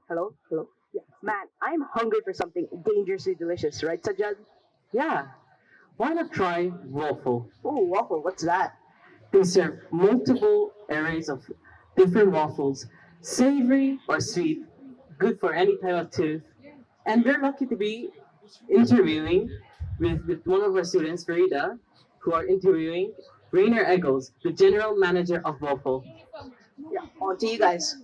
Hello? Hello? Yeah. Man, I'm hungry for something dangerously delicious, right, Sajad? Yeah, why not try waffle? Oh, waffle, what's that? They serve multiple arrays of different waffles, savory or sweet, good for any type of tooth. And we're lucky to be interviewing with one of our students, Farida, who are interviewing Reinier Egels, the General Manager of WOFL. Yeah, on to you guys.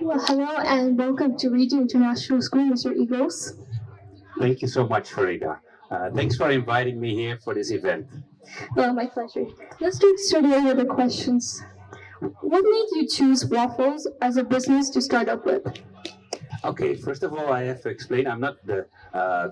Well, hello and welcome to Region International School, Mr. Egels. Thank you so much, Farida. Thanks for inviting me here for this event. Well, my pleasure. Let's get straight away with the questions. What made you choose waffles as a business to start up with? Okay, first of all, I have to explain I'm not the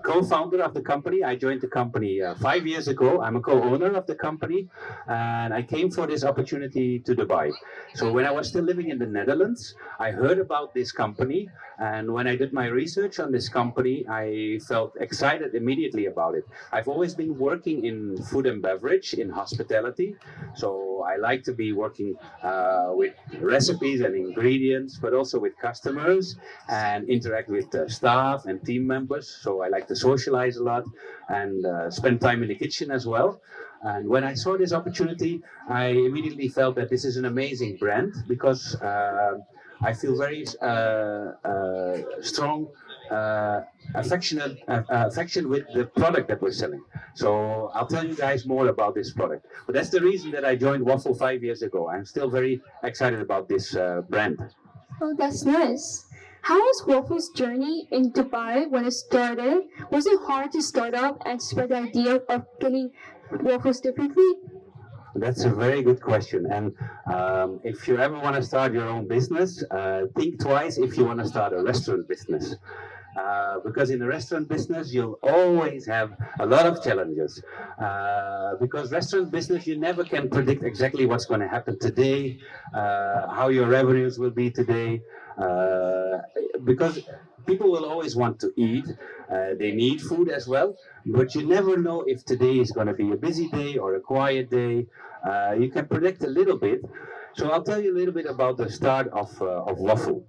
co-founder of the company. I joined the company 5 years ago. I'm a co-owner of the company, and I came for this opportunity to Dubai. So when I was still living in the Netherlands, I heard about this company, and when I did my research on this company, I felt excited immediately about it. I've always been working in food and beverage, in hospitality, so I like to be working with recipes and ingredients, but also with customers and interact with staff and team members. So I like to socialize a lot and spend time in the kitchen as well. And when I saw this opportunity, I immediately felt that this is an amazing brand because I feel very strong affection with the product that we're selling. So I'll tell you guys more about this product. But that's the reason that I joined Waffle 5 years ago. I'm still very excited about this brand. Oh, that's nice. How was Waffle's journey in Dubai when it started? Was it hard to start up and spread the idea of getting waffles differently? That's a very good question. And if you ever want to start your own business, think twice if you want to start a restaurant business. Because in the restaurant business, you'll always have a lot of challenges. Because restaurant business, you never can predict exactly what's going to happen today, how your revenues will be today. Because people will always want to eat. They need food as well, but you never know if today is going to be a busy day or a quiet day. You can predict a little bit. So I'll tell you a little bit about the start of Waffle.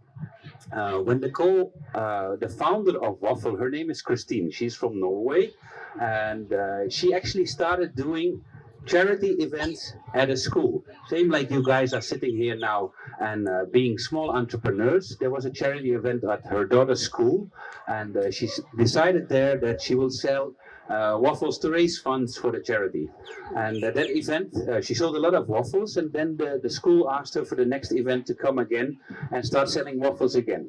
When the founder of Waffle, her name is Christine. She's from Norway, and she actually started doing charity events at a school. Same like you guys are sitting here now and being small entrepreneurs. There was a charity event at her daughter's school, and she decided there that she will sell waffles to raise funds for the charity. And at that event, she sold a lot of waffles, and then the school asked her for the next event to come again and start selling waffles again.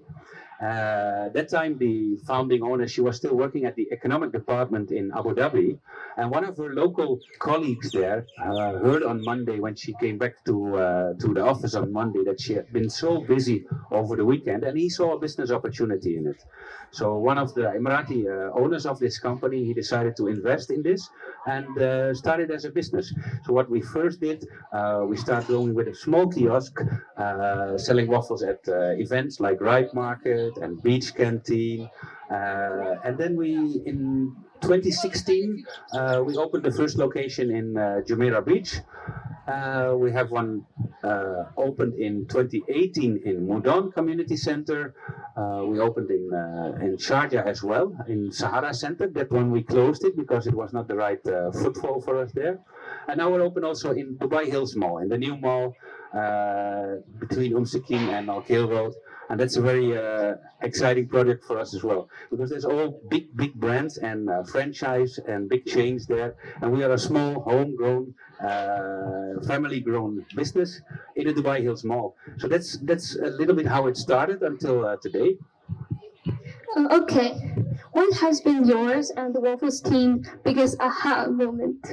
That time, the founding owner, she was still working at the economic department in Abu Dhabi, and one of her local colleagues there heard on Monday when she came back to the office on Monday that she had been so busy over the weekend, and he saw a business opportunity in it. So one of the Emirati owners of this company, he decided to invest in this and started as a business. So what we first did, we started going with a small kiosk, selling waffles at events like Ripe Market and Beach Canteen. And then in 2016, we opened the first location in Jumeirah Beach. We have one opened in 2018 in Mudan Community Center. We opened in Sharjah as well, in Sahara Center. That one we closed it because it was not the right footfall for us there. And now we're open also in Dubai Hills Mall, in the new mall between Sakin and Al Khail Road. And that's a very exciting project for us as well, because there's all big brands and franchise and big chains there, and we are a small homegrown, family-grown business in the Dubai Hills Mall. So that's a little bit how it started until today. Okay. What has been yours and the Waffles team biggest aha moment?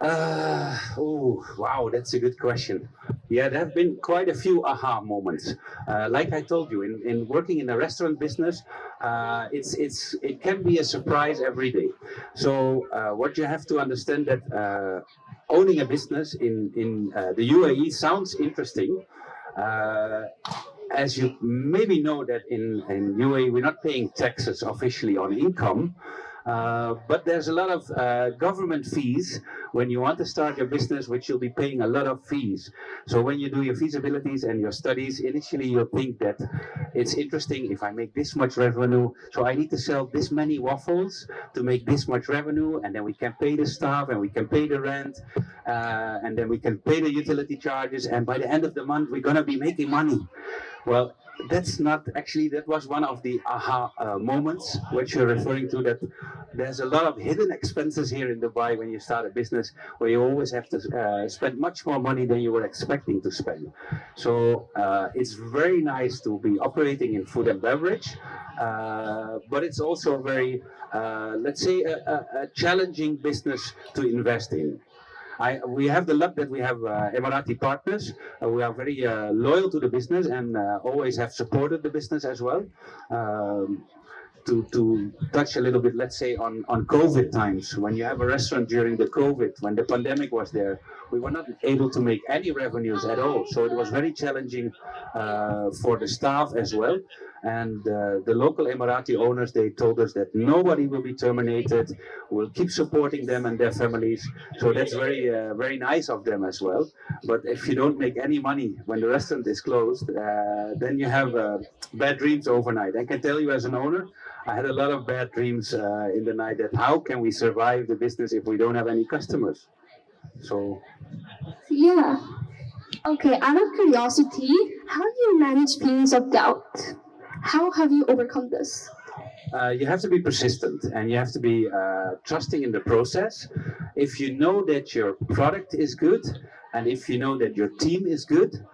Oh, wow, that's a good question. Yeah, there have been quite a few aha moments. Like I told you, in working in the restaurant business, it can be a surprise every day. So what you have to understand that owning a business in the UAE sounds interesting. As you maybe know that in UAE we're not paying taxes officially on income. But there's a lot of government fees when you want to start your business, which you'll be paying a lot of fees. So when you do your feasibilities and your studies, initially you'll think that it's interesting if I make this much revenue, so I need to sell this many waffles to make this much revenue, and then we can pay the staff and we can pay the rent, and then we can pay the utility charges, and by the end of the month we're going to be making money. Well, that's not actually, that was one of the aha moments which you're referring to, that there's a lot of hidden expenses here in Dubai when you start a business, where you always have to spend much more money than you were expecting to spend. So it's very nice to be operating in food and beverage, but it's also very, let's say, a challenging business to invest in. We have the luck that we have Emirati partners. We are very loyal to the business and always have supported the business as well. To touch a little bit, let's say, on COVID times, when you have a restaurant during the COVID, when the pandemic was there, we were not able to make any revenues at all. So it was very challenging for the staff as well. And the local Emirati owners, they told us that nobody will be terminated. We'll keep supporting them and their families. So that's very, very nice of them as well. But if you don't make any money when the restaurant is closed, then you have bad dreams overnight. I can tell you as an owner, I had a lot of bad dreams in the night, that how can we survive the business if we don't have any customers? So. Yeah. Okay, out of curiosity, how do you manage feelings of doubt? How have you overcome this? You have to be persistent, and you have to be trusting in the process. If you know that your product is good, and if you know that your team is good,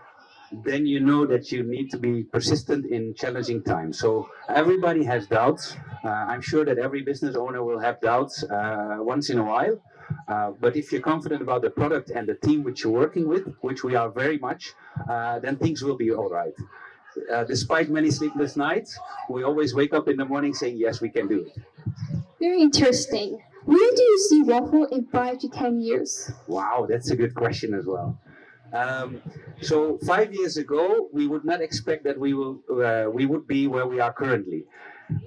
then you know that you need to be persistent in challenging times. So everybody has doubts. I'm sure that every business owner will have doubts once in a while. But if you're confident about the product and the team which you're working with, which we are very much, then things will be all right. Despite many sleepless nights, we always wake up in the morning saying, yes, we can do it. Very interesting. Where do you see waffle in 5 to 10 years? Wow, that's a good question as well. So 5 years ago, we would not expect that we would be where we are currently.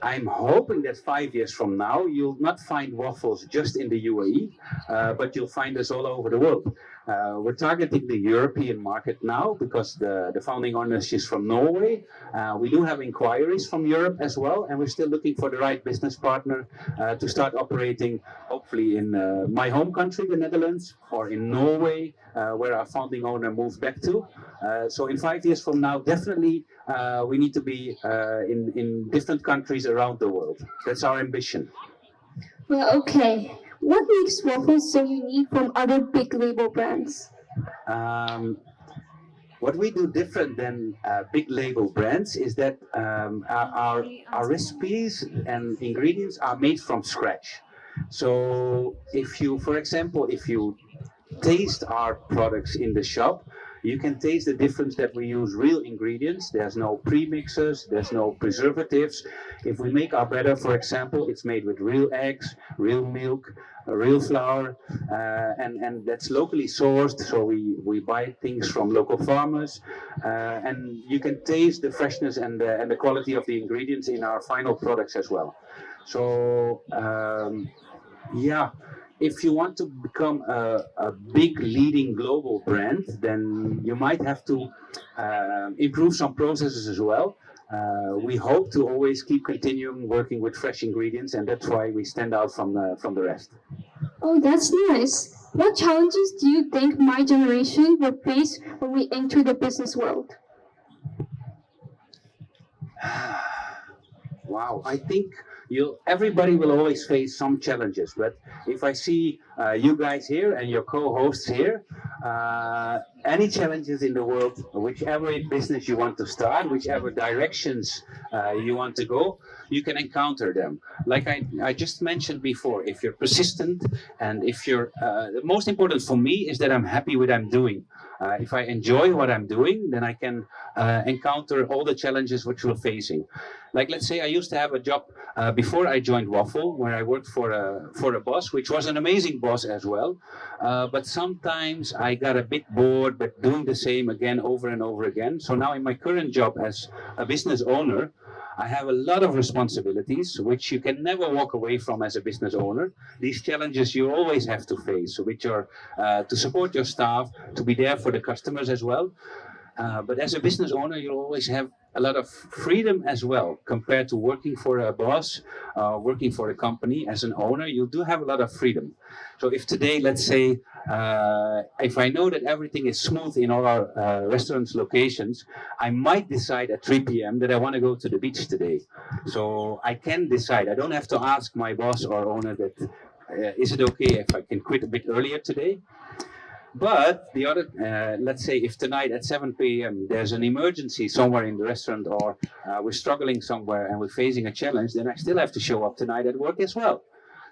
I'm hoping that 5 years from now, you'll not find waffles just in the UAE, but you'll find us all over the world. We're targeting the European market now because the founding owner is from Norway. We do have inquiries from Europe as well, and we're still looking for the right business partner to start operating, hopefully in my home country, the Netherlands, or in Norway, where our founding owner moved back to. So in 5 years from now, definitely we need to be in different countries around the world. That's our ambition. Well, okay. What makes waffles so unique from other big label brands? What we do different than big label brands is that our recipes and ingredients are made from scratch. So if you, for example, if you taste our products in the shop, you can taste the difference that we use real ingredients. There's no premixes, there's no preservatives. If we make our batter, for example, it's made with real eggs, real milk, real flour, and that's locally sourced. So we buy things from local farmers, and you can taste the freshness and the quality of the ingredients in our final products as well. So yeah. If you want to become a big leading global brand, then you might have to improve some processes as well. We hope to always keep continuing working with fresh ingredients, and that's why we stand out from the rest. Oh, that's nice. What challenges do you think my generation will face when we enter the business world? Wow, I think everybody will always face some challenges, but if I see you guys here and your co-hosts here, any challenges in the world, whichever business you want to start, whichever directions you want to go, you can encounter them. Like I just mentioned before, if you're persistent and if you're, the most important for me is that I'm happy with what I'm doing. If I enjoy what I'm doing, then I can encounter all the challenges which we're facing. Like, let's say I used to have a job before I joined Waffle, where I worked for a boss, which was an amazing boss as well. But sometimes I got a bit bored, but doing the same again over and over again. So now in my current job as a business owner, I have a lot of responsibilities, which you can never walk away from as a business owner. These challenges you always have to face, which are to support your staff, to be there for the customers as well. But as a business owner, you always have a lot of freedom as well, compared to working for a boss, working for a company. As an owner, you do have a lot of freedom. So if today, let's say, if I know that everything is smooth in all our restaurants locations, I might decide at 3 p.m. that I want to go to the beach today. So I can decide. I don't have to ask my boss or owner that, is it okay if I can quit a bit earlier today? But the other, let's say if tonight at 7 p.m. there's an emergency somewhere in the restaurant, or we're struggling somewhere and we're facing a challenge, then I still have to show up tonight at work as well.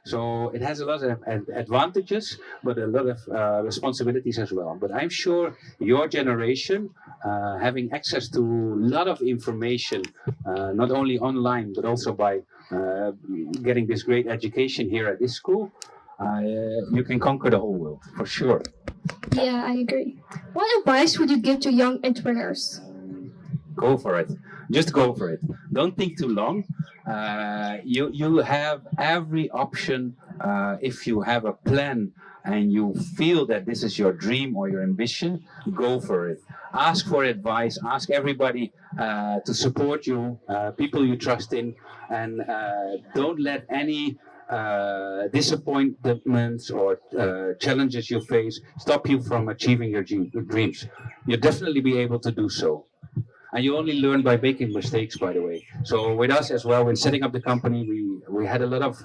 So it has a lot of advantages, but a lot of responsibilities as well. But I'm sure your generation, having access to a lot of information, not only online, but also by getting this great education here at this school, you can conquer the whole world, for sure. Yeah, I agree. What advice would you give to young entrepreneurs? Go for it. Just go for it. Don't think too long. You have every option. If you have a plan and you feel that this is your dream or your ambition, go for it. Ask for advice. Ask everybody to support you, people you trust in, and don't let any disappointments or challenges you face stop you from achieving your dreams. You'll definitely be able to do so. And you only learn by making mistakes, by the way. So with us as well, when setting up the company, we had a lot of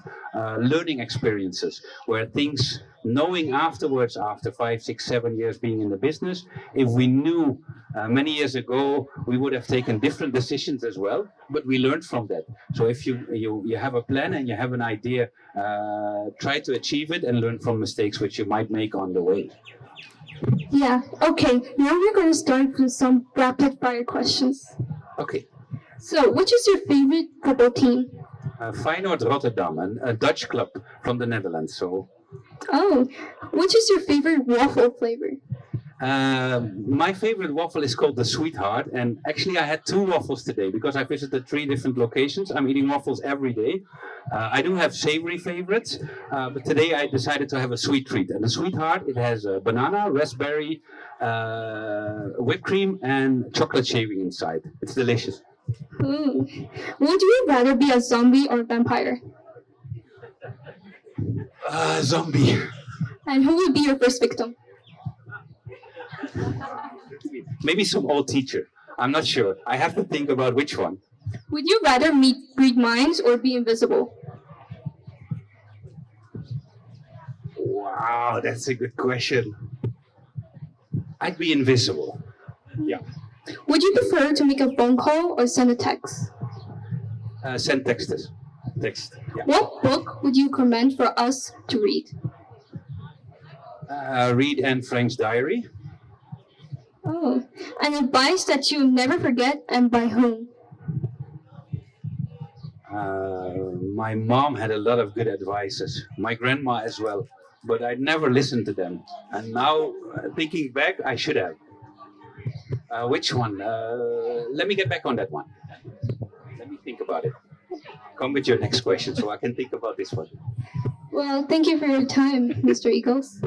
learning experiences where things, knowing afterwards, after 5, 6, 7 years being in the business, if we knew many years ago, we would have taken different decisions as well, but we learned from that. So if you have a plan and you have an idea, try to achieve it and learn from mistakes which you might make on the way. Yeah, okay. Now we're going to start with some rapid fire questions. Okay. So, which is your favorite football team? Feyenoord Rotterdam, a Dutch club from the Netherlands. So. Oh, which is your favorite waffle flavor? My favorite waffle is called the Sweetheart, and actually I had 2 waffles today because I visited 3 different locations. I'm eating waffles every day. I do have savory favorites, but today I decided to have a sweet treat. And the Sweetheart, it has banana, raspberry, whipped cream, and chocolate shaving inside. It's delicious. Would you rather be a zombie or a vampire? Zombie. And who would be your first victim? Maybe some old teacher. I'm not sure. I have to think about which one. Would you rather read minds or be invisible? Wow, that's a good question. I'd be invisible. Yeah. Would you prefer to make a phone call or send a text? Send text. Yeah. What book would you recommend for us to read? Read Anne Frank's diary. Oh, an advice that you'll never forget, and by whom? My mom had a lot of good advices. My grandma as well, but I never listened to them. And now, thinking back, I should have. Which one? Let me get back on that one. Let me think about it. Come with your next question so I can think about this one. Well, thank you for your time, Mr. Egels.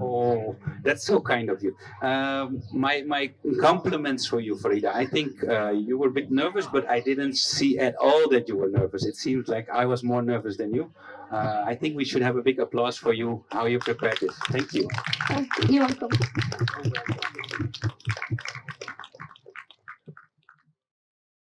Oh, that's so kind of you. My compliments for you, Farida. I think you were a bit nervous, but I didn't see at all that you were nervous. It seems like I was more nervous than you. I think we should have a big applause for you, how you prepared this. Thank you. You're welcome.